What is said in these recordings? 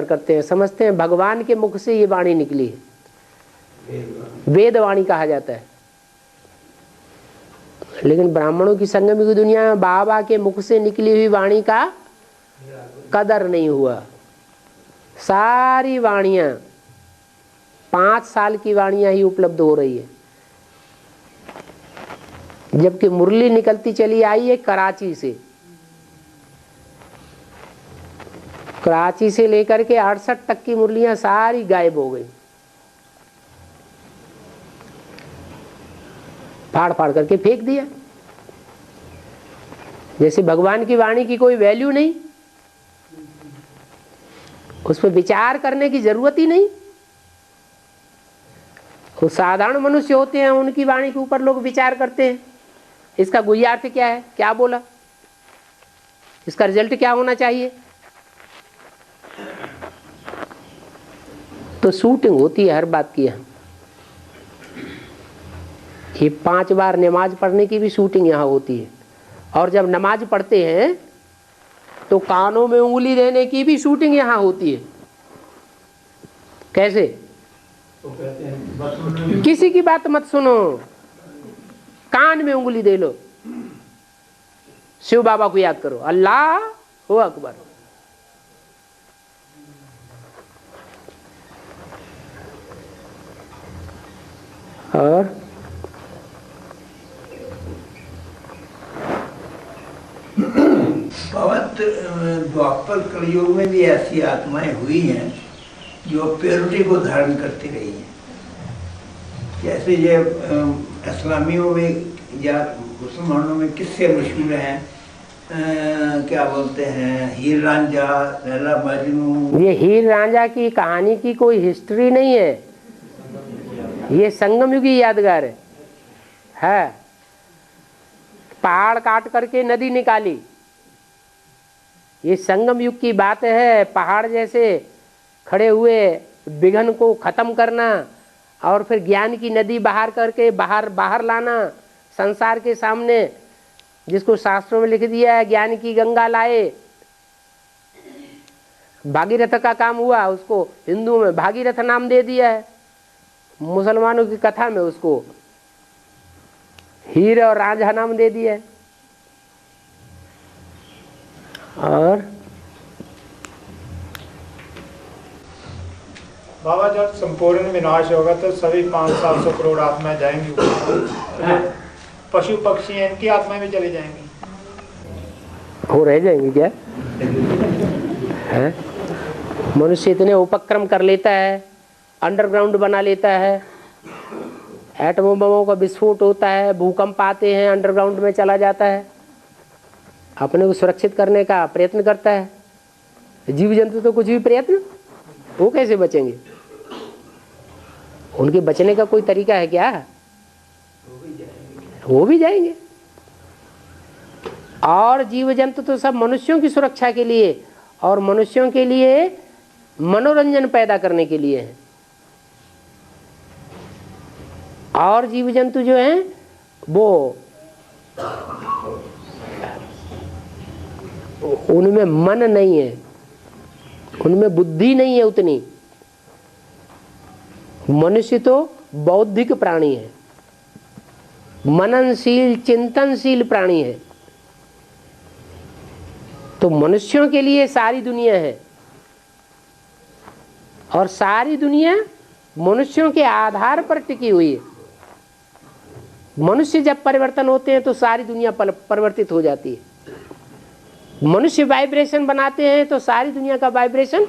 करते हैं, समझते हैं भगवान के मुख से ये वाणी निकली है, वेद वाणी कहा जाता है। लेकिन ब्राह्मणों की संगम की दुनिया में बाबा के मुख से निकली हुई वाणी का कदर नहीं हुआ। सारी वाणियां 5 साल की वाणियां ही उपलब्ध हो रही है, जबकि मुरली निकलती चली आई है कराची से। कराची से लेकर के 68 तक की मुरलियां सारी गायब हो गई, फाड़ फाड़ करके फेंक दिया। जैसे भगवान की वाणी की कोई वैल्यू नहीं, उस पर विचार करने की जरूरत ही नहीं। वो साधारण मनुष्य होते हैं, उनकी वाणी के ऊपर लोग विचार करते हैं, इसका गुह्यार्थ क्या है, क्या बोला, इसका रिजल्ट क्या होना चाहिए। तो शूटिंग होती है हर बात की। ये 5 बार नमाज पढ़ने की भी शूटिंग यहाँ होती है, और जब नमाज पढ़ते हैं तो कानों में उंगली देने की भी शूटिंग यहाँ होती है। कैसे? तो कहते हैं किसी की बात मत सुनो, कान में उंगली दे लो, शिव बाबा को याद करो, अल्लाह हू अकबर। और बाबा द्वापर कलयुग में भी ऐसी आत्माएं हुई हैं जो प्योरिटी को धारण करती रही हैं। जैसे ये इस्लामियों में या मुसलमानों में किस्से मशहूर हैं, क्या बोलते हैं, हीर रांझा, लैला मजनू। ये हीर रांझा की कहानी की कोई हिस्ट्री नहीं है, ये संगम युग की यादगार है। पहाड़ काट करके नदी निकाली, ये संगम युग की बात है। पहाड़ जैसे खड़े हुए विघन को खत्म करना, और फिर ज्ञान की नदी बाहर करके बाहर लाना संसार के सामने, जिसको शास्त्रों में लिख दिया है ज्ञान की गंगा लाए। भागीरथ का काम हुआ, उसको हिंदू में भागीरथ नाम दे दिया है, मुसलमानों की कथा में उसको हीर और रांझा नाम दे दिया है। और बाबा जब संपूर्ण विनाश होगा तो सभी 500-700 करोड़ आत्माएं जाएंगी, तो पशु पक्षी हैं, इनकी आत्माएं भी चली जाएंगी, वो रह जाएंगी क्या है? मनुष्य इतने उपक्रम कर लेता है, अंडरग्राउंड बना लेता है, एटमों बमों का विस्फोट होता है, भूकंप आते हैं, अंडरग्राउंड में चला जाता है, अपने को सुरक्षित करने का प्रयत्न करता है। जीव जंतु तो कुछ भी प्रयत्न, वो कैसे बचेंगे? उनके बचने का कोई तरीका है क्या? वो भी जाएंगे। और जीव जंतु तो सब मनुष्यों की सुरक्षा के लिए और मनुष्यों के लिए मनोरंजन पैदा करने के लिए है। और जीव जंतु जो हैं वो उनमें मन नहीं है, उनमें बुद्धि नहीं है उतनी। मनुष्य तो बौद्धिक प्राणी है, मननशील चिंतनशील प्राणी है। तो मनुष्यों के लिए सारी दुनिया है, और सारी दुनिया मनुष्यों के आधार पर टिकी हुई है। मनुष्य जब परिवर्तन होते हैं तो सारी दुनिया परिवर्तित हो जाती है। मनुष्य वाइब्रेशन बनाते हैं तो सारी दुनिया का वाइब्रेशन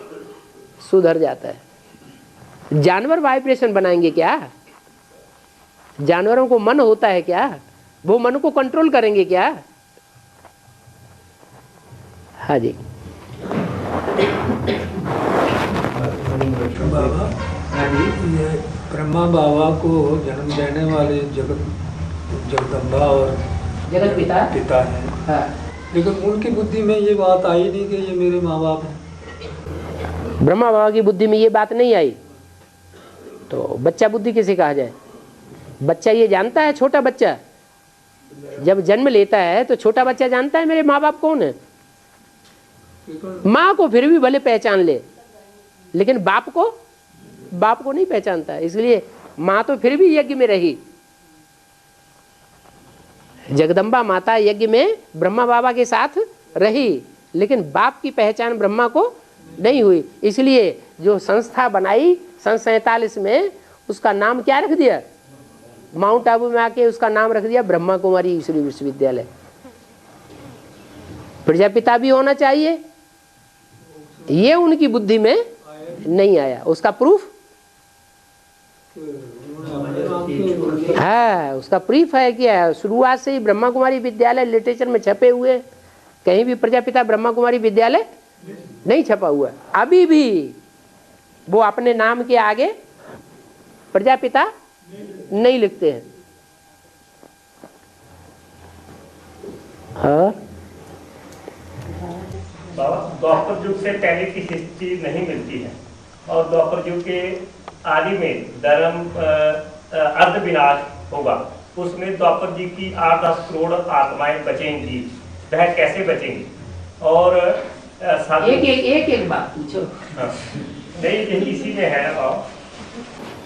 सुधर जाता है। जानवर वाइब्रेशन बनाएंगे क्या? जानवरों को मन होता है क्या? वो मन को कंट्रोल करेंगे क्या? हाँ जी। बाबा, ब्रह्मा बाबा को जन्म देने वाले जगदम्बा और जगत पिता है। हाँ। लेकिन उनकी बुद्धि में ये बात आई नहीं कि ये मेरे माँ बाप हैं। ब्रह्मा बाबा की बुद्धि में ये बात नहीं आई, तो बच्चा बुद्धि किसे कहा जाए? बच्चा ये जानता है, छोटा बच्चा जब जन्म लेता है तो छोटा बच्चा जानता है मेरे माँ बाप कौन है। माँ को फिर भी भले पहचान ले, लेकिन बाप को नहीं पहचानता। इसलिए माँ तो फिर भी यज्ञ में रही, जगदम्बा माता यज्ञ में ब्रह्मा बाबा के साथ रही, लेकिन बाप की पहचान ब्रह्मा को नहीं हुई। इसलिए जो संस्था बनाई सन 47 में, उसका नाम क्या रख दिया? माउंट आबू में आके उसका नाम रख दिया ब्रह्मा कुमारी ईश्वरी विश्वविद्यालय। प्रजापिता भी होना चाहिए, ये उनकी बुद्धि में नहीं आया। उसका प्रूफ है, उसका प्रूफ है क्या? शुरुआत से ही ब्रह्मा कुमारी विद्यालय लिटरेचर में छपे हुए, कहीं भी प्रजापिता ब्रह्मा कुमारी विद्यालय नहीं छपा हुआ। अभी भी वो अपने नाम के आगे प्रजापिता नहीं लिखते हैं। हाँ, बाबा द्वापर युग से पहले की हिस्ट्री नहीं मिलती है, और द्वापर युग के आदि में धर्म अर्ध विनाश होगा, उसमें द्वापर जी की 8-10 करोड़ आत्माएं बचेंगी, वह कैसे बचेंगी? और एक बात पूछो। हाँ, नहीं यही इसी में है ना बाबा।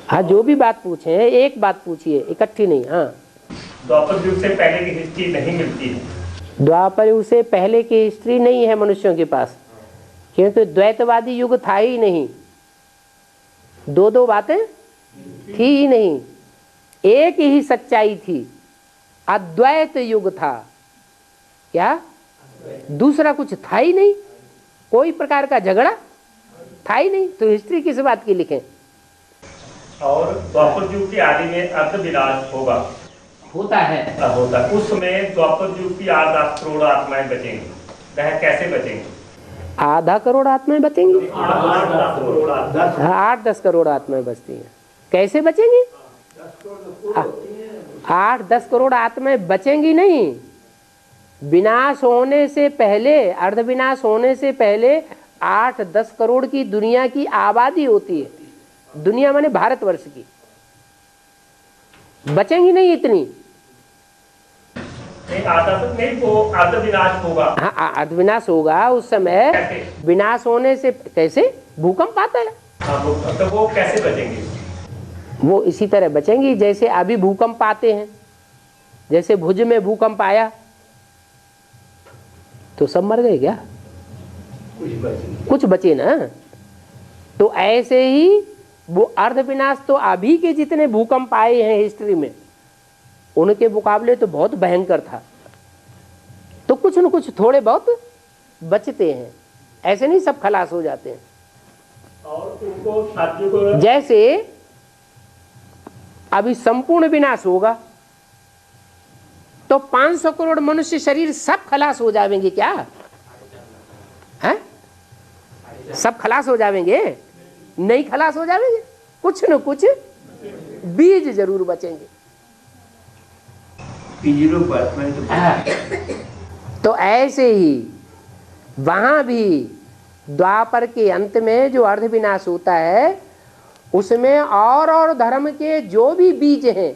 हाँ, जो भी बात पूछे एक बात पूछिए, इकट्ठी नहीं। हाँ, द्वापर युग से पहले की हिस्ट्री नहीं मिलती है। द्वापर युग से पहले की हिस्ट्री नहीं है मनुष्यों के पास, क्योंकि द्वैतवादी युग था ही नहीं, दो बातें थी ही नहीं, एक ही सच्चाई थी, अद्वैत युग था। क्या? दूसरा कुछ था ही नहीं, कोई प्रकार का झगड़ा था ही नहीं, तो हिस्ट्री किस बात की लिखें? और द्वापर युग के आदि में अर्ध विनाश होगा, होता है, उसमें द्वापर युग की 8-10 करोड़ आत्माएं बचेंगी, वह कैसे बचेंगी? आधा करोड़ आत्माएं बचेंगी। 8-10 करोड़ आत्माएं बचती हैं। कैसे बचेंगी? 8-10 करोड़ आत्माएं बचेंगी नहीं, विनाश होने से पहले, अर्ध विनाश होने से पहले 8-10 करोड़ की दुनिया की आबादी होती है। दुनिया माने भारतवर्ष की, बचेंगी नहीं इतनी। नहीं, वो अर्ध विनाश होगा। हाँ, अर्ध विनाश होगा। उस समय विनाश होने से कैसे? भूकंप आता है। हाँ, तो वो कैसे बचेंगे? वो इसी तरह बचेंगी जैसे अभी भूकंप आते हैं। जैसे भुज में भूकंप आया तो सब मर गए क्या? कुछ बचे ना। तो ऐसे ही वो अर्ध विनाश तो अभी के जितने भूकंप आए हैं हिस्ट्री में, उनके मुकाबले तो बहुत भयंकर था। तो कुछ न कुछ थोड़े बहुत बचते हैं, ऐसे नहीं सब खलास हो जाते हैं। और उनको साथियों को जैसे अभी संपूर्ण विनाश होगा तो 500 करोड़ मनुष्य शरीर सब खलास हो जाएंगे क्या? हैं? सब खलास हो जाएंगे? नहीं खलास हो जाएंगे, कुछ न कुछ बीज जरूर बचेंगे। तो ऐसे ही वहां भी द्वापर के अंत में जो अर्ध विनाश होता है, उसमें और धर्म के जो भी बीज हैं,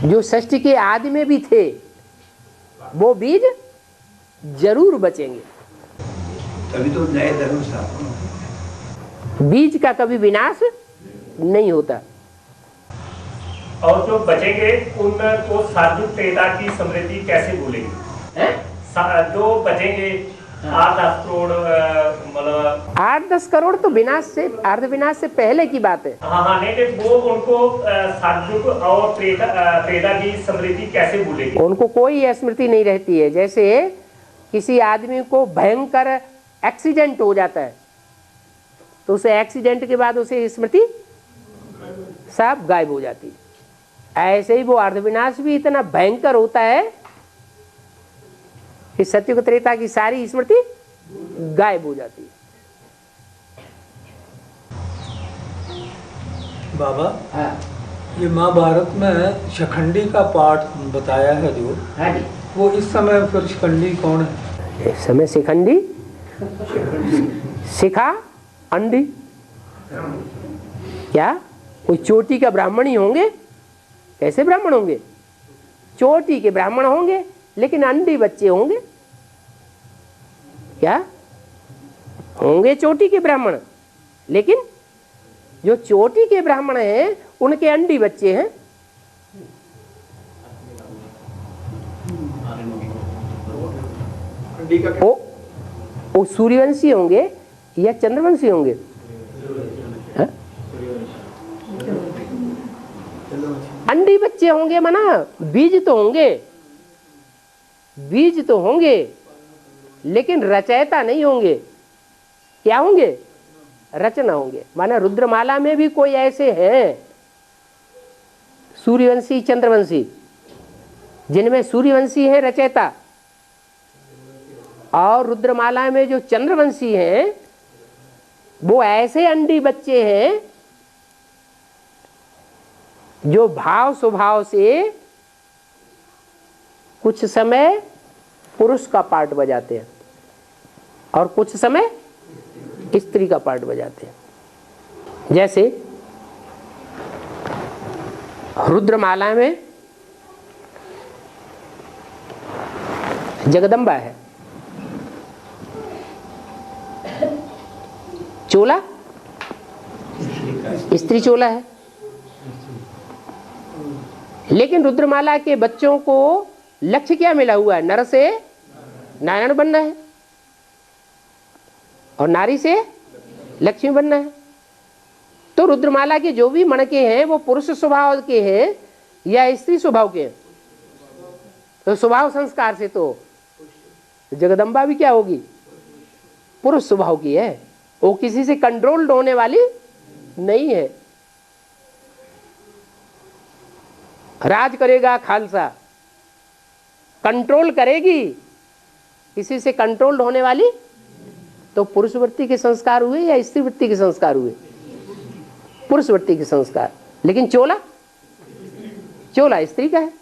जो सृष्टि के आदि में भी थे, वो बीज जरूर बचेंगे। तभी तो नए धर्म स्थापन होते। बीज का कभी विनाश नहीं होता। और जो बचेंगे उनको साधु त्रेता की समृद्धि कैसे भूलेंगे? जो बचेंगे 8-10 करोड़, मतलब 8-10 करोड़ तो विनाश से, अर्ध विनाश से पहले की बात है। हाँ, नहीं, वो उनको साधु और त्रेता की समृद्धि कैसे भूलेंगे? उनको कोई स्मृति नहीं रहती है। जैसे किसी आदमी को भयंकर एक्सीडेंट हो जाता है तो उसे एक्सीडेंट के बाद उसे स्मृति सब गायब हो जाती है। ऐसे ही वो अर्धविनाश भी इतना भयंकर होता है कि सत्युग त्रेता की सारी स्मृति गायब हो जाती है। बाबा, हाँ। ये महाभारत में शिखंडी का पाठ बताया है जो, हाँ जी। वो इस समय फिर शिखंडी कौन है? इस समय शिखंडी शिखा अंडी, क्या कोई चोटी का ब्राह्मण ही होंगे? कैसे ब्राह्मण होंगे? चोटी के ब्राह्मण होंगे लेकिन अंडी बच्चे होंगे क्या? होंगे चोटी के ब्राह्मण, लेकिन जो चोटी के ब्राह्मण हैं उनके अंडी बच्चे हैं। वो सूर्यवंशी होंगे या चंद्रवंशी होंगे? हाँ? अंडी बच्चे होंगे, माना बीज तो होंगे, बीज तो होंगे, लेकिन रचयिता नहीं होंगे। क्या होंगे? रचना होंगे। माना रुद्रमाला में भी कोई ऐसे हैं सूर्यवंशी चंद्रवंशी, जिनमें सूर्यवंशी है रचयिता, और रुद्रमाला में जो चंद्रवंशी हैं वो ऐसे अंडी बच्चे हैं जो भाव स्वभाव से कुछ समय पुरुष का पार्ट बजाते हैं और कुछ समय स्त्री का पार्ट बजाते हैं। जैसे रुद्रमाला में जगदम्बा है, चोला स्त्री चोला है, लेकिन रुद्रमाला के बच्चों को लक्ष्य क्या मिला हुआ है? नर से नारायण बनना है और नारी से लक्ष्मी बनना है। तो रुद्रमाला के जो भी मणके हैं वो पुरुष स्वभाव के हैं या स्त्री स्वभाव के हैं? तो स्वभाव संस्कार से तो जगदम्बा भी क्या होगी? पुरुष स्वभाव की है। वो किसी से कंट्रोल्ड होने वाली नहीं है। राज करेगा खालसा, कंट्रोल करेगी, किसी से कंट्रोल्ड होने वाली। तो पुरुष वृत्ति के संस्कार हुए या स्त्री वृत्ति के संस्कार हुए? पुरुष वृत्ति के संस्कार। लेकिन चोला, चोला स्त्री का है।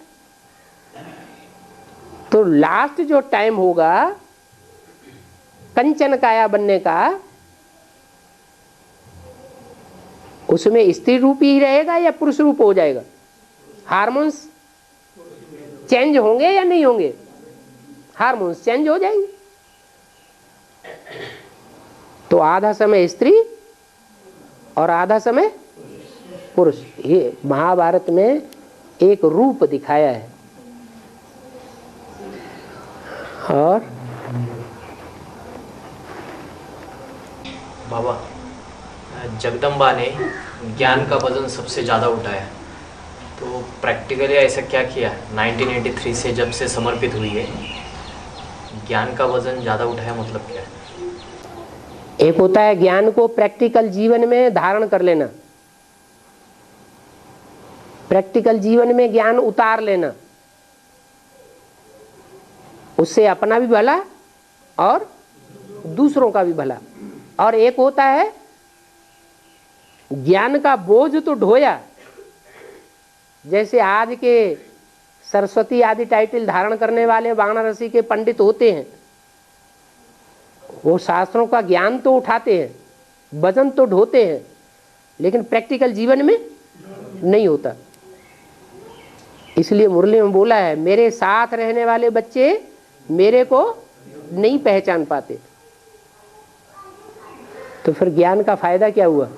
तो लास्ट जो टाइम होगा कंचन काया बनने का, उसमें स्त्री रूप ही रहेगा या पुरुष रूप हो जाएगा? हार्मोन्स चेंज होंगे या नहीं होंगे? हार्मोन्स चेंज हो जाएंगे। तो आधा समय स्त्री और आधा समय पुरुष। ये महाभारत में एक रूप दिखाया है। और बाबा, जगदम्बा ने ज्ञान का वजन सबसे ज़्यादा उठाया, तो प्रैक्टिकली ऐसा क्या किया? 1983 से जब से समर्पित हुई है, ज्ञान का वजन ज़्यादा उठाया, मतलब क्या है? एक होता है ज्ञान को प्रैक्टिकल जीवन में धारण कर लेना, प्रैक्टिकल जीवन में ज्ञान उतार लेना, उससे अपना भी भला और दूसरों का भी भला। और एक होता है ज्ञान का बोझ तो ढोया, जैसे आज के सरस्वती आदि टाइटल धारण करने वाले वाराणसी के पंडित होते हैं, वो शास्त्रों का ज्ञान तो उठाते हैं, वजन तो ढोते हैं, लेकिन प्रैक्टिकल जीवन में नहीं होता। इसलिए मुरली में बोला है, मेरे साथ रहने वाले बच्चे मेरे को नहीं पहचान पाते। तो फिर ज्ञान का फायदा क्या हुआ?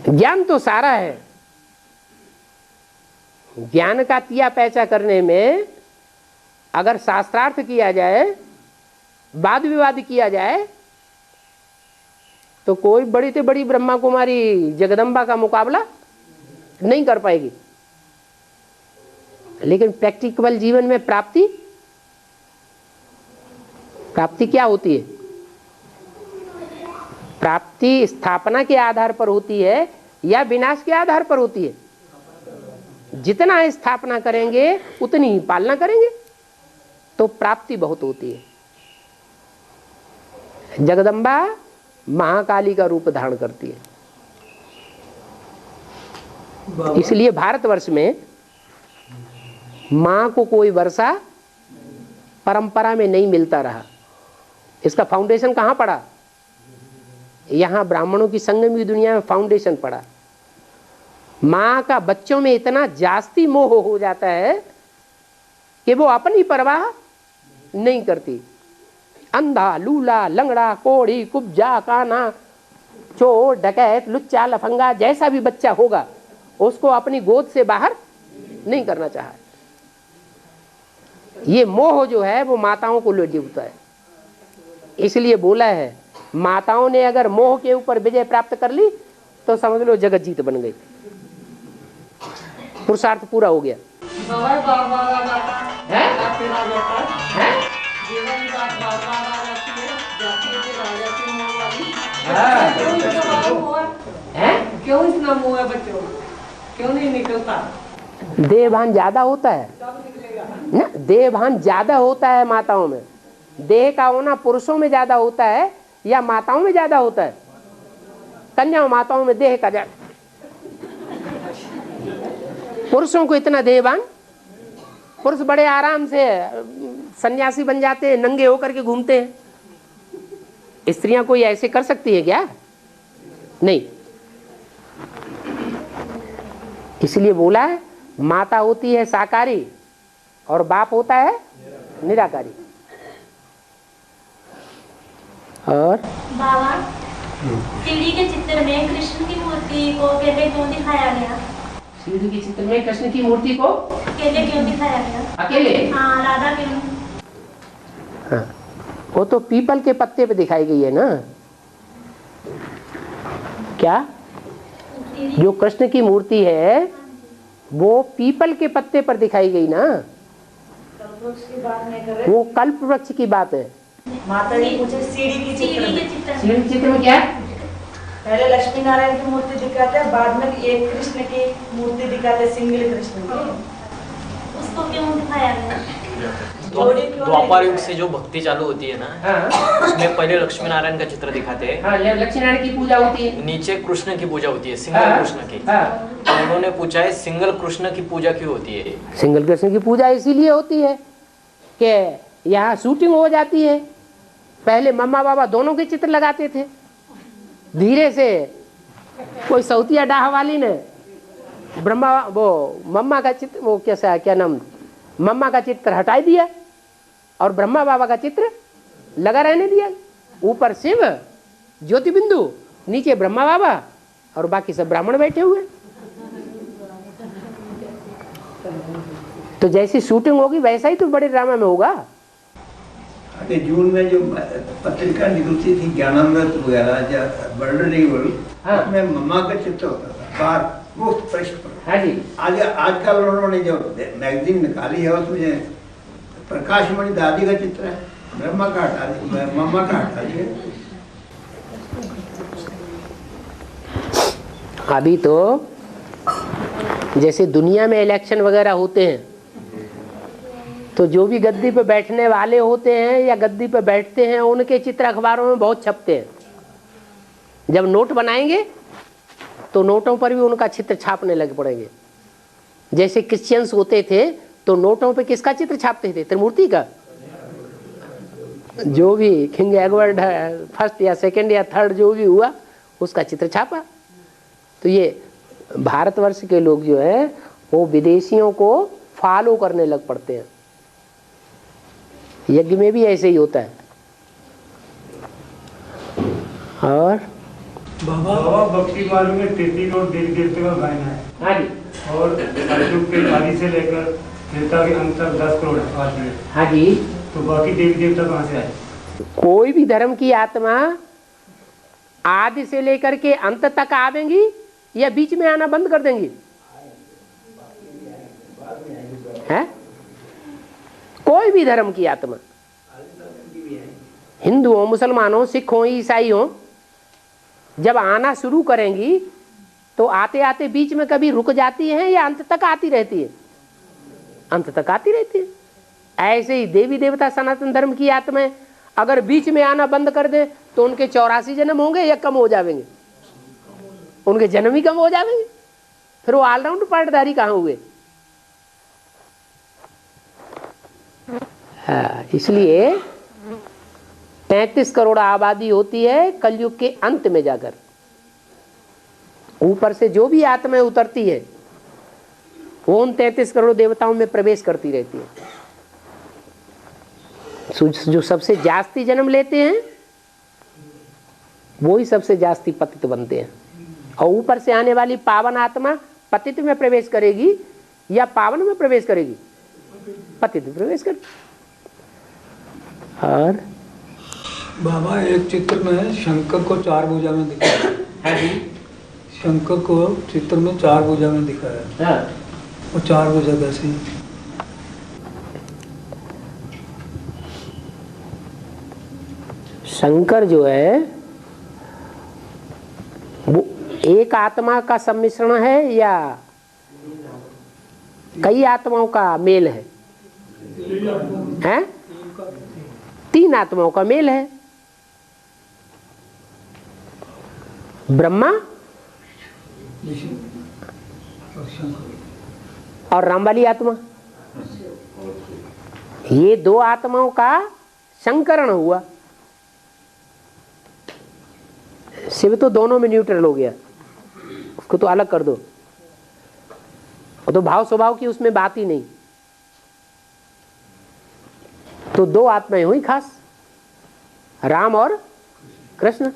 ज्ञान तो सारा है। ज्ञान का तिया पैचा करने में अगर शास्त्रार्थ किया जाए, वाद विवाद किया जाए, तो कोई बड़ी से बड़ी ब्रह्मा कुमारी जगदम्बा का मुकाबला नहीं कर पाएगी। लेकिन प्रैक्टिकल जीवन में प्राप्ति क्या होती है? प्राप्ति स्थापना के आधार पर होती है या विनाश के आधार पर होती है? जितना स्थापना करेंगे उतनी ही पालना करेंगे, तो प्राप्ति बहुत होती है। जगदम्बा महाकाली का रूप धारण करती है। इसलिए भारतवर्ष में मां को कोई वर्षा परंपरा में नहीं मिलता रहा। इसका फाउंडेशन कहाँ पड़ा? यहाँ ब्राह्मणों की संगम दुनिया में फाउंडेशन पड़ा। माँ का बच्चों में इतना जास्ती मोह हो जाता है कि वो अपनी परवाह नहीं करती। अंधा, लूला, लंगड़ा, कोढ़ी, कुब्जा, काना, चोर, डकैत, लुच्चा, लफंगा, जैसा भी बच्चा होगा उसको अपनी गोद से बाहर नहीं करना चाहा। ये मोह जो है वो माताओं को लुभाता है। इसलिए बोला है माताओं ने अगर मोह के ऊपर विजय प्राप्त कर ली तो समझ लो जगत जीत बन गई, पुरुषार्थ पूरा हो गया। क्यों इतना मोह है बच्चों, क्यों नहीं निकलता? देहभान ज्यादा होता है ना, देहभान ज्यादा होता है माताओं में। देह का होना पुरुषों में ज्यादा होता है या माताओं में ज्यादा होता है? कन्याओं माताओं में देह का ज्यादा। पुरुषों को इतना देहभान, पुरुष बड़े आराम से सन्यासी बन जाते हैं, नंगे होकर के घूमते हैं। स्त्रियां कोई ऐसे कर सकती है क्या? नहीं। इसलिए बोला है माता होती है साकारी और बाप होता है निराकारी। और बाबा, सीढ़ी के चित्र में कृष्ण की मूर्ति को अकेले क्यों दिखाया गया? सीढ़ी के चित्र में कृष्ण की मूर्ति को अकेले क्यों दिखाया गया? अकेले? हाँ, राधा क्यों? हाँ, वो तो पीपल के पत्ते पे दिखाई गई है ना। क्या? जो कृष्ण की मूर्ति है वो पीपल के पत्ते पर दिखाई गई ना, वो कल्प वृक्ष की बात है। माता जी पूछे सीढ़ी के चित्र में, सीढ़ी के चित्र में क्या है? पहले लक्ष्मी नारायण की मूर्ति दिखाते हैं, बाद में एक कृष्ण की मूर्ति दिखाते हैं, सिंगल कृष्ण की। उसको क्यों दिखाया गया? द्वापर युग से जो भक्ति चालू होती है ना, हाँ। उसमें पहले लक्ष्मी नारायण का चित्र दिखाते हैं। हाँ, लक्ष्मी नारायण की पूजा होती है, नीचे कृष्ण की पूजा होती है, सिंगल हाँ। कृष्ण की। हाँ। तो उन्होंने पूछा है सिंगल कृष्ण की पूजा क्यों होती है? सिंगल कृष्ण की पूजा इसीलिए होती है कि यहाँ शूटिंग हो जाती है। पहले मम्मा बाबा दोनों के चित्र लगाते थे, धीरे से कोई सौतिया डाह वाली ने मम्मा का चित्र, वो कैसा क्या नाम, मम्मा का चित्र हटा दिया और ब्रह्मा बाबा का चित्र लगा रहने दिया। ऊपर शिव ज्योति बिंदु, नीचे ब्रह्मा बाबा और बाकी सब ब्राह्मण बैठे हुए। तो जैसी शूटिंग होगी वैसा ही तो बड़े ड्रामा में होगा। जून में जो पत्रिका निकलती थी ज्ञानामृत वगैरह हाँ। उसमें मम्मा का चित्र होता था बार मुफ्त पृष्ठ पर। हाँ जी। आजकल उन्होंने जो मैगजीन निकाली है उसमें प्रकाशमणि दादी का चित्र है, ब्रह्मा का हटा दिया, मम्मा का हटा दिया। अभी तो जैसे दुनिया में इलेक्शन वगैरह होते हैं तो जो भी गद्दी पे बैठने वाले होते हैं या गद्दी पे बैठते हैं उनके चित्र अखबारों में बहुत छपते हैं। जब नोट बनाएंगे तो नोटों पर भी उनका चित्र छापने लग पड़ेंगे। जैसे क्रिश्चियंस होते थे तो नोटों पे किसका चित्र छापते थे? त्रिमूर्ति का। जो भी किंग एडवर्ड फर्स्ट या सेकंड या थर्ड जो भी हुआ उसका चित्र छापा। तो ये भारतवर्ष के लोग जो है वो विदेशियों को फॉलो करने लग पड़ते हैं। यज्ञ में भी ऐसे ही होता है। और बाबा भक्ति मार्ग में 33 और देवी देवता का गायन है। हाँ जी। और कलयुग के आदि से लेकर देवता के अंत तक 10 करोड़ आदमी है। हाँ जी। तो बाकी देवी देवता कहाँ से आए? कोई भी धर्म की आत्मा आदि से लेकर के अंत तक आवेंगी या बीच में आना बंद कर देंगी? है? कोई भी धर्म की आत्मा, हिंदू हो, मुसलमान हो, सिख हो, ईसाई हो, जब आना शुरू करेंगी तो आते आते बीच में कभी रुक जाती हैं या अंत तक आती रहती है? अंत तक आती रहती है। ऐसे ही देवी देवता सनातन धर्म की आत्माएं अगर बीच में आना बंद कर दें तो उनके 84 जन्म होंगे या कम हो जाएंगे? उनके जन्म ही कम हो जाएंगे। फिर वो ऑलराउंड पार्टधारी कहाँ हुए? हाँ, इसलिए 33 करोड़ आबादी होती है कलयुग के अंत में जाकर। ऊपर से जो भी आत्माएं उतरती है वो उन 33 करोड़ देवताओं में प्रवेश करती रहती है। जो सबसे जास्ती जन्म लेते हैं वो ही सबसे जास्ती पतित बनते हैं। और ऊपर से आने वाली पावन आत्मा पतित में प्रवेश करेगी या पावन में प्रवेश करेगी? पतित में प्रवेश करेगी। और बाबा एक चित्र में शंकर को 4 भुजा में दिखाया है। शंकर को चित्र में 4 भुजा में दिखाया है। वो 4 भुजा कैसी? शंकर जो है वो एक आत्मा का सम्मिश्रण है या कई आत्माओं का मेल है? हैं? 3 आत्माओं का मेल है। ब्रह्मा और राम वाली आत्मा, ये 2 आत्माओं का संकरण हुआ। शिव तो दोनों में न्यूट्रल हो गया, उसको तो अलग कर दो, वो तो भाव स्वभाव की उसमें बात ही नहीं। तो 2 आत्माएं हुई खास, राम और कृष्ण।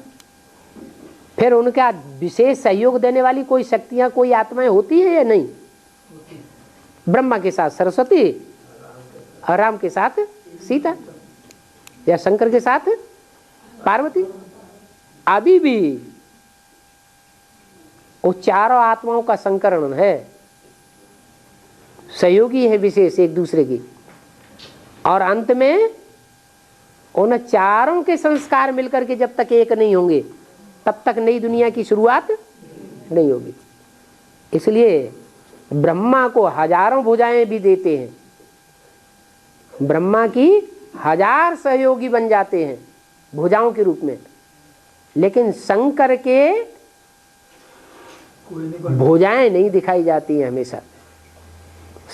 फिर उनका विशेष सहयोग देने वाली कोई शक्तियां, कोई आत्माएं होती है या नहीं? ब्रह्मा के साथ सरस्वती और राम के साथ सीता या शंकर के साथ पार्वती। अभी भी वो चारों आत्माओं का संकरण है, सहयोगी है विशेष एक दूसरे की। और अंत में उन चारों के संस्कार मिलकर के जब तक एक नहीं होंगे तब तक नई दुनिया की शुरुआत नहीं होगी। इसलिए ब्रह्मा को हजारों भुजाएं भी देते हैं, ब्रह्मा की 1000 सहयोगी बन जाते हैं भुजाओं के रूप में, लेकिन शंकर के भुजाएं नहीं दिखाई जाती हैं हमेशा।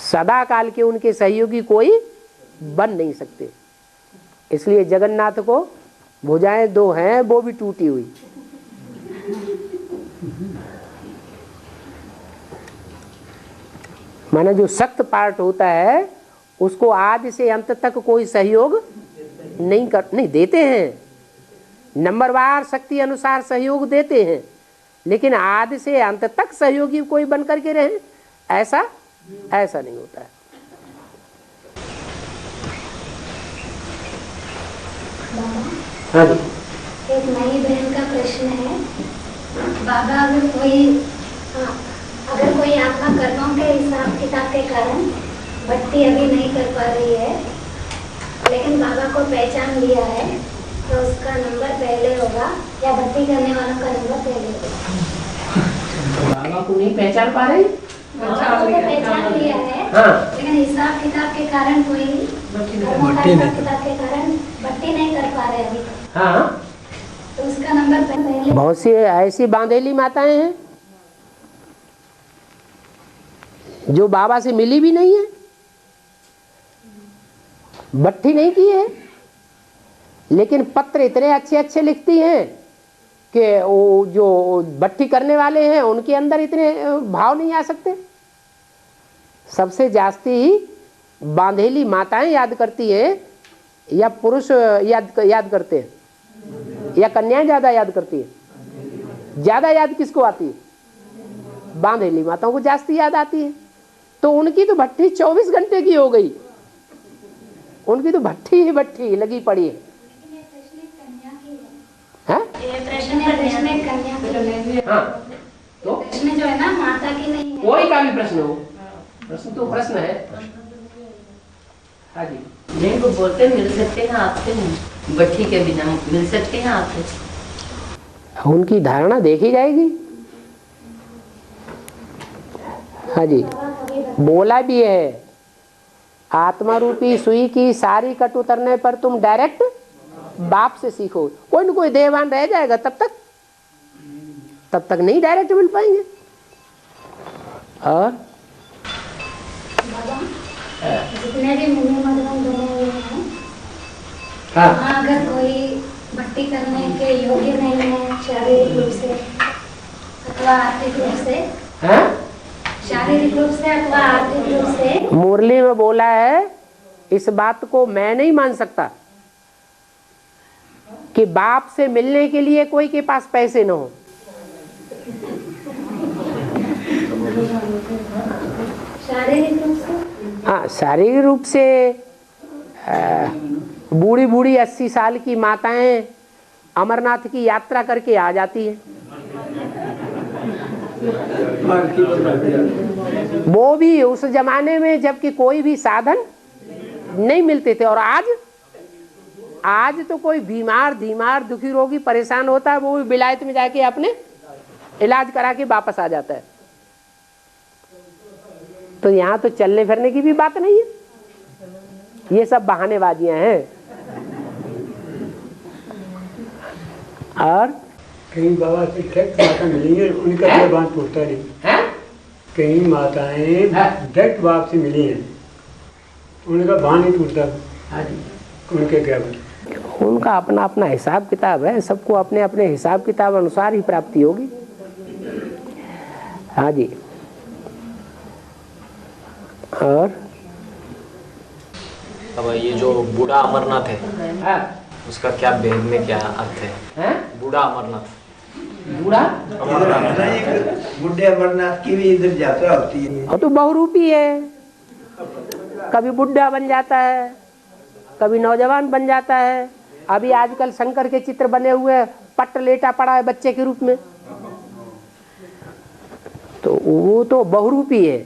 सदा काल के उनके सहयोगी कोई बन नहीं सकते। इसलिए जगन्नाथ को भुजाएं 2 हैं, वो भी टूटी हुई। माना जो सख्त पार्ट होता है उसको आदि से अंत तक कोई सहयोग नहीं देते हैं, नंबरवार शक्ति अनुसार सहयोग देते हैं, लेकिन आदि से अंत तक सहयोगी कोई बन करके रहे ऐसा नहीं होता है। हाँ जी। एक नई बहन का प्रश्न है, बाबा अगर कोई आत्मा कर्मों के हिसाब किताब के कारण भक्ति अभी नहीं कर पा रही है, लेकिन बाबा को पहचान लिया है, तो उसका नंबर पहले होगा या भक्ति करने वालों का नंबर पहले होगा? बाबा को नहीं पहचान पा रही? बाबा को पहचान लिया है, हाँ। लेकिन हिसाब किताब के कारण कोई कर्मों का हिसाब किताब के कारण भक्ति नहीं कर पा रहे अभी तक, हाँ, तो उसका नंबर पहले। बहुत सी ऐसी बांधेली माताएं हैं जो बाबा से मिली भी नहीं है, भट्टी नहीं की है, लेकिन पत्र इतने अच्छे अच्छे लिखती हैं कि वो जो भट्टी करने वाले हैं उनके अंदर इतने भाव नहीं आ सकते। सबसे जास्ती बांधेली माताएं याद करती है या पुरुष याद करते हैं या कन्याएं ज्यादा याद करती है? ज्यादा याद किसको आती है? बांधेली माताओं को जास्ती याद आती है। तो उनकी तो भट्टी 24 घंटे की हो गई, उनकी तो भट्टी ही भट्टी लगी पड़ी है। हाँ? हाँ, तो प्रश्न जो है ना माता की नहीं है, कोई का भी प्रश्न हो, प्रश्न तो प्रश्न है। हाँ जी। नहीं, वो बोलते मिल सकते हैं आपसे, भट्टी के बिना मिल सकते हैं आपसे। उनकी धारणा देखी जाएगी। हाँ जी, बोला भी है, आत्मा रूपी सुई की सारी कट उतरने पर तुम डायरेक्ट बाप से सीखो। कोई न कोई देहवान रह जाएगा, तब तक नहीं डायरेक्ट मिल पाएंगे। और जितने भी मुनि मधुबन बने हुए हैं, वहाँ अगर कोई भक्ति करने के योग्य नहीं है शारीरिक रूप से अथवा आर्थिक रूप से, शारीरिक रूप से अथवा आर्थिक रूप से, मुरली में बोला है, इस बात को मैं नहीं मान सकता, कि बाप से मिलने के लिए कोई के पास पैसे न हो। शारीरिक रूप से? हाँ, शारीरिक रूप से बूढ़ी बूढ़ी 80 साल की माताएं अमरनाथ की यात्रा करके आ जाती हैं। वो भी उस जमाने में जबकि कोई भी साधन नहीं मिलते थे। और आज तो कोई बीमार दुखी रोगी परेशान होता है, वो भी विलायत में जाके अपने इलाज करा के वापस आ जाता है। तो यहाँ तो चलने फिरने की भी बात नहीं है, ये सब बहानेबाजियां हैं। और कहीं बाबा से डायरेक्ट माता मिली है, उनका क्या बात टूटता नहीं है। कई माताएं डायरेक्ट बाप से मिली हैं, उनका बांध नहीं टूटता। उनके क्या बात? उनका अपना अपना हिसाब किताब है, सबको अपने अपने हिसाब किताब अनुसार ही प्राप्ति होगी। हाँ जी। और अब ये जो बूढ़ा अमरनाथ है, उसका क्या भेद में क्या अर्थ है? बूढ़ा अमरनाथ, बूढ़ा बुढ़े अमरनाथ की भी इधर यात्रा होती है। और तो बहुरूपी है, कभी बुढ़ा बन जाता है, कभी नौजवान बन जाता है। अभी आजकल शंकर के चित्र बने हुए, पट्ट लेटा पड़ा है बच्चे के रूप में, तो वो तो बहुरूपी है।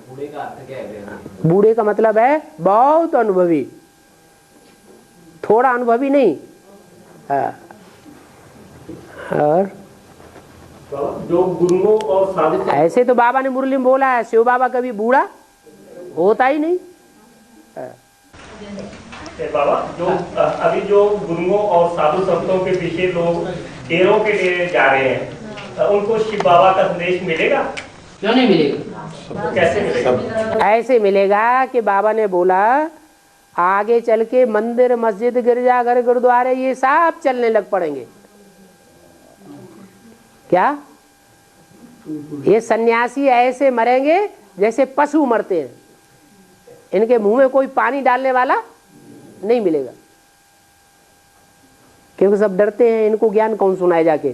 बूढ़े का अर्थ क्या है? बूढ़े का मतलब है बहुत अनुभवी, थोड़ा अनुभवी नहीं। और जो गुरुओं और साधु, ऐसे तो बाबा ने मुरली में बोला है, शिव बाबा कभी बूढ़ा होता ही नहीं। बाबा जो अभी जो गुरुओं और साधु संतों के पीछे लोग डेरों के डेरे जा रहे हैं, उनको शिव बाबा का संदेश मिलेगा? क्यों नहीं मिलेगा? कैसे मिलेगा? ऐसे मिलेगा कि बाबा ने बोला आगे चल के मंदिर, मस्जिद, गिरजाघर, गुरुद्वारे ये सब चलने लग पड़ेंगे। क्या ये सन्यासी ऐसे मरेंगे जैसे पशु मरते हैं, इनके मुंह में कोई पानी डालने वाला नहीं मिलेगा, क्योंकि सब डरते हैं, इनको ज्ञान कौन सुनाए जाके।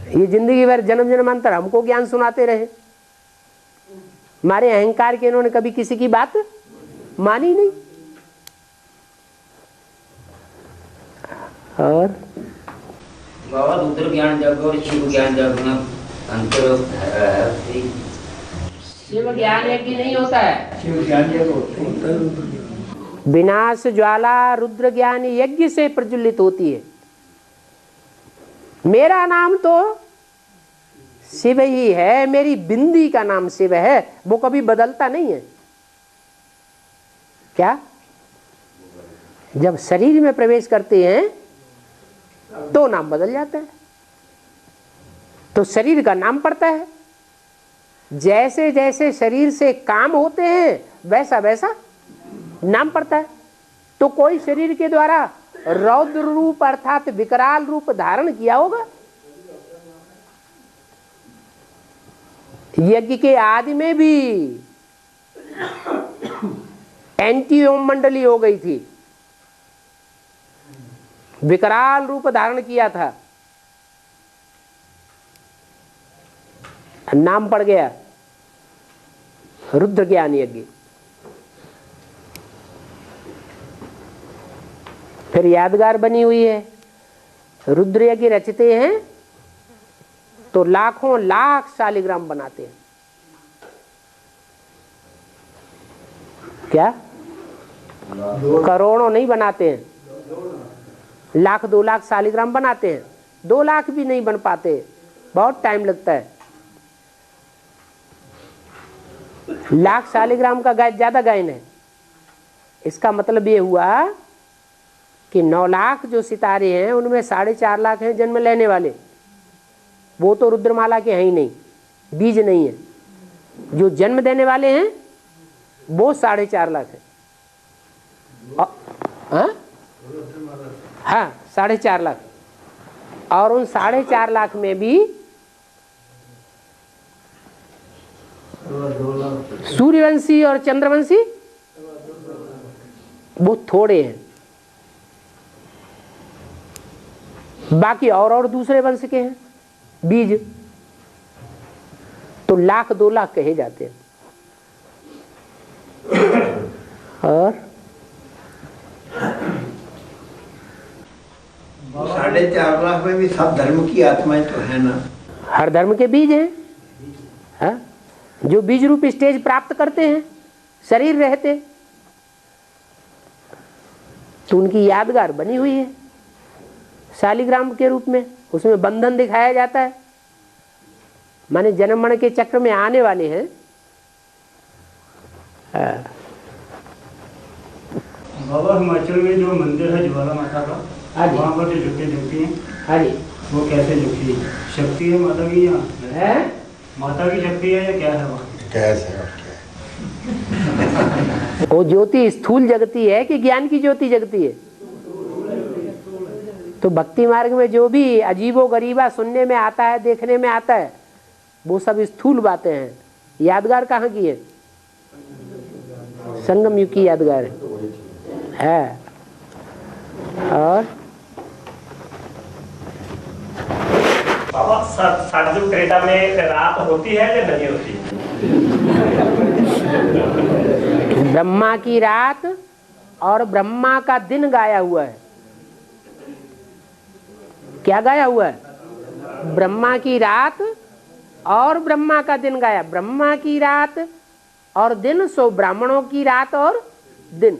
ये जिंदगी भर जन्म जन्मांतर हमको ज्ञान सुनाते रहे, हमारे अहंकार के इन्होंने कभी किसी की बात मानी नहीं। और बाबा रुद्र ज्ञान जग और शिव ज्ञान जग में अंतर है? शिव ज्ञान यज्ञ नहीं होता है, शिव ज्ञान जग होता है। विनाश ज्वाला रुद्र ज्ञान यज्ञ से प्रज्वलित होती है। मेरा नाम तो शिव ही है, मेरी बिंदी का नाम शिव है, वो कभी बदलता नहीं है। क्या जब शरीर में प्रवेश करते हैं तो नाम बदल जाता है, तो शरीर का नाम पड़ता है। जैसे जैसे शरीर से काम होते हैं वैसा वैसा नाम पड़ता है। तो कोई शरीर के द्वारा रौद्र रूप अर्थात विकराल रूप धारण किया होगा। यज्ञ के आदि में भी एंटी ओम मंडली हो गई थी, विकराल रूप धारण किया था, नाम पड़ गया रुद्र ज्ञान यज्ञ। फिर यादगार बनी हुई है, रुद्र यज्ञ रचते हैं तो लाखों लाख शालिग्राम बनाते हैं। क्या करोड़ों नहीं बनाते हैं, लाख 2 लाख शालिग्राम बनाते हैं। 2 लाख भी नहीं बन पाते, बहुत टाइम लगता है। लाख शालिग्राम का गाय ज्यादा गायन है। इसका मतलब ये हुआ कि 9 लाख जो सितारे हैं उनमें 4.5 लाख हैं जन्म लेने वाले, वो तो रुद्रमाला के हैं ही नहीं, बीज नहीं है। जो जन्म देने वाले हैं वो 4.5 लाख है। हाँ 4.5 लाख। और उन 4.5 लाख में भी सूर्यवंशी और चंद्रवंशी वो थोड़े हैं। बाकी और दूसरे वंश के हैं बीज, तो 1,00,000 2,00,000 कहे जाते हैं। और 4.5 लाख में भी सब धर्म की आत्माएं तो है ना? हर धर्म के बीज हैं, हाँ? जो बीज रूप स्टेज प्राप्त करते हैं शरीर रहते, तो उनकी यादगार बनी हुई है शालिग्राम के रूप में। उसमें बंधन दिखाया जाता है, माने जन्म मरण के चक्र में आने वाले हैं। बाबा हिमाचल में जो मंदिर है ज्वाला माता का, वहाँ पर जो झुकती दिखती है, हाँ जी, वो कैसे झुकती है? शक्ति है माता की या है? माता की शक्ति है या क्या है वहाँ? कैसे वो ज्योति स्थूल जगती है कि ज्ञान की ज्योति जगती है? तो भक्ति मार्ग में जो भी अजीबो गरीबा सुनने में आता है, देखने में आता है, वो सब स्थूल बातें हैं। यादगार कहाँ की है? संगम युग की यादगार है। और बाबा सतयुग त्रेता में रात होती है या नहीं होती? ब्रह्मा की रात और ब्रह्मा का दिन गाया हुआ है। क्या गाया हुआ है? ब्रह्मा की रात और ब्रह्मा का दिन गाया। ब्रह्मा की रात और दिन, सो ब्राह्मणों की रात और दिन।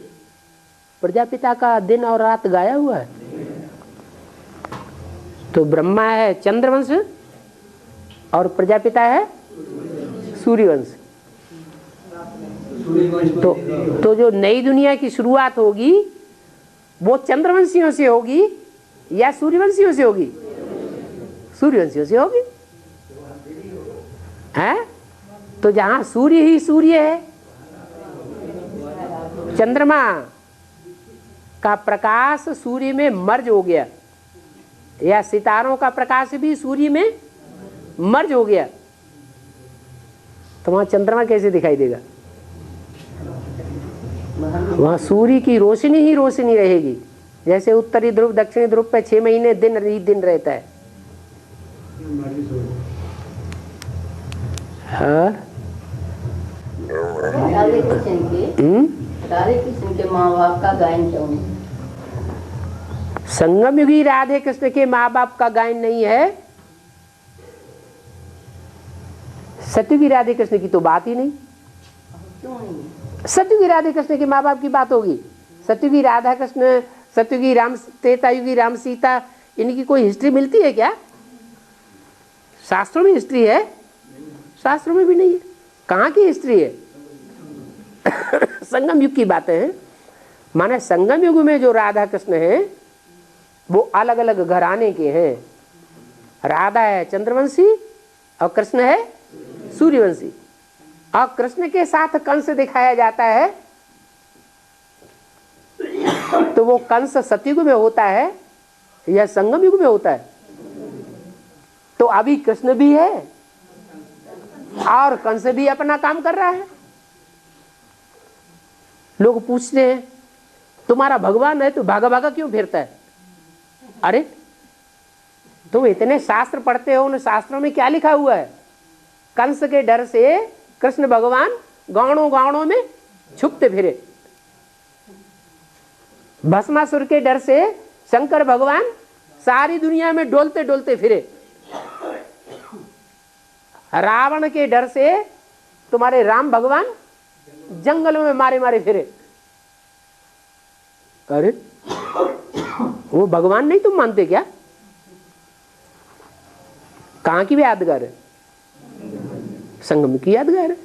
प्रजापिता का दिन और रात गाया हुआ है। तो ब्रह्मा है चंद्रवंश और प्रजापिता है सूर्यवंश। तो जो नई दुनिया की शुरुआत होगी वो चंद्रवंशियों से होगी या सूर्यवंशियों से होगी? सूर्यवंशियों से होगी, है? तो जहां सूर्य ही सूर्य है, चंद्रमा का प्रकाश सूर्य में मर्ज हो गया, या सितारों का प्रकाश भी सूर्य में मर्ज हो गया, तो वहां चंद्रमा कैसे दिखाई देगा? वहां सूर्य की रोशनी ही रोशनी रहेगी। जैसे उत्तरी ध्रुव दक्षिणी ध्रुव पे 6 महीने दिन ही दिन रहता है। राधे कृष्ण के माँ बाप का गायन क्यों नहीं? संगम युगी राधे कृष्ण के माँ बाप का गायन नहीं है। सतयुगी राधे कृष्ण की तो बात ही नहीं। क्यों नहीं? सतयुगी राधे कृष्ण के माँ बाप की बात होगी। सतयुगी राधा कृष्ण, सतयुगी राम, त्रेतायुगी राम सीता, इनकी कोई हिस्ट्री मिलती है क्या? शास्त्रों में हिस्ट्री है? शास्त्रों में भी नहीं है। कहाँ की हिस्ट्री है? संगम युग की बातें हैं। माने संगम युग में जो राधा कृष्ण हैं वो अलग अलग घराने के हैं। राधा है चंद्रवंशी और कृष्ण है सूर्यवंशी। और कृष्ण के साथ कंस दिखाया जाता है, तो वो कंस सतयुग में होता है या संगम युग में होता है? तो अभी कृष्ण भी है और कंस भी अपना काम कर रहा है। लोग पूछते हैं तुम्हारा भगवान है तो भागा भागा क्यों फिरता है? अरे तुम इतने शास्त्र पढ़ते हो, उन शास्त्रों में क्या लिखा हुआ है? कंस के डर से कृष्ण भगवान गाँवों गाँवों में छुपते फिरे। भस्मासुर के डर से शंकर भगवान सारी दुनिया में डोलते डोलते फिरे। रावण के डर से तुम्हारे राम भगवान जंगलों में मारे मारे फिरे। अरे वो भगवान नहीं तुम मानते क्या? कहाँ की भी यादगार है? संगम की यादगार है।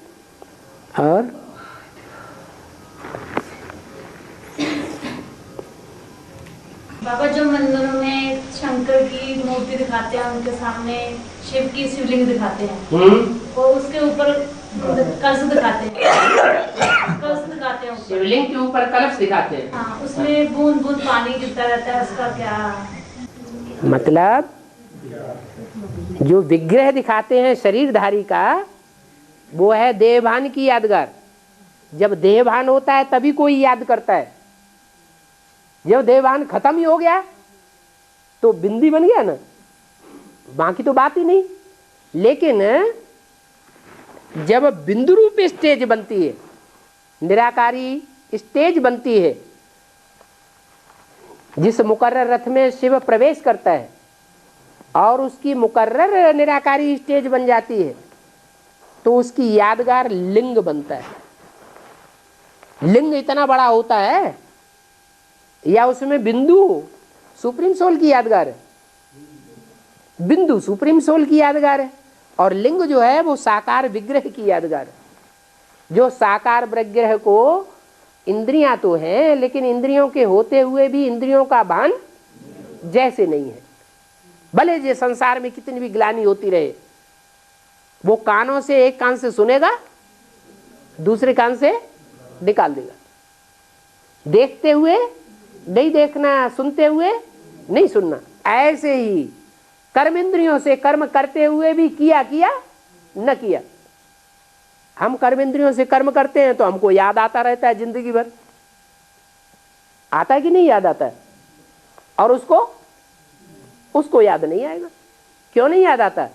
और बाबा जो मंदिरों में शंकर की मूर्ति दिखाते हैं, उनके सामने शिव की शिवलिंग दिखाते हैं, वो उसके ऊपर कलश दिखाते हैं, कलश दिखाते हैं, शिवलिंग के ऊपर कलश दिखाते हैं। हाँ, उसमें बूंद बूंद पानी गिरता रहता है, उसका क्या मतलब? जो विग्रह दिखाते हैं शरीरधारी का, वो है देहभान की यादगार। जब देहभान होता है तभी कोई याद करता है। जब देहभान खत्म ही हो गया तो बिंदी बन गया ना, बाकी तो बात ही नहीं। लेकिन जब बिंदु रूप स्टेज बनती है, निराकारी स्टेज बनती है, जिस मुकर्रर रथ में शिव प्रवेश करता है और उसकी मुकर्रर निराकारी स्टेज बन जाती है, तो उसकी यादगार लिंग बनता है। लिंग इतना बड़ा होता है, या उसमें बिंदु सुप्रीम सोल की यादगार है, बिंदु सुप्रीम सोल की यादगार है, और लिंग जो है वो साकार विग्रह की यादगार है। जो साकार विग्रह को इंद्रियां तो हैं, लेकिन इंद्रियों के होते हुए भी इंद्रियों का भान जैसे नहीं है। भले जे संसार में कितनी भी ग्लानि होती रहे, वो कानों से एक कान से सुनेगा, दूसरे कान से निकाल देगा। देखते हुए नहीं देखना, सुनते हुए नहीं सुनना। ऐसे ही कर्म इंद्रियों से कर्म करते हुए भी किया किया न किया। हम कर्म इंद्रियों से कर्म करते हैं तो हमको याद आता रहता है जिंदगी भर, आता है कि नहीं याद आता है, और उसको याद नहीं आएगा। क्यों नहीं याद आता?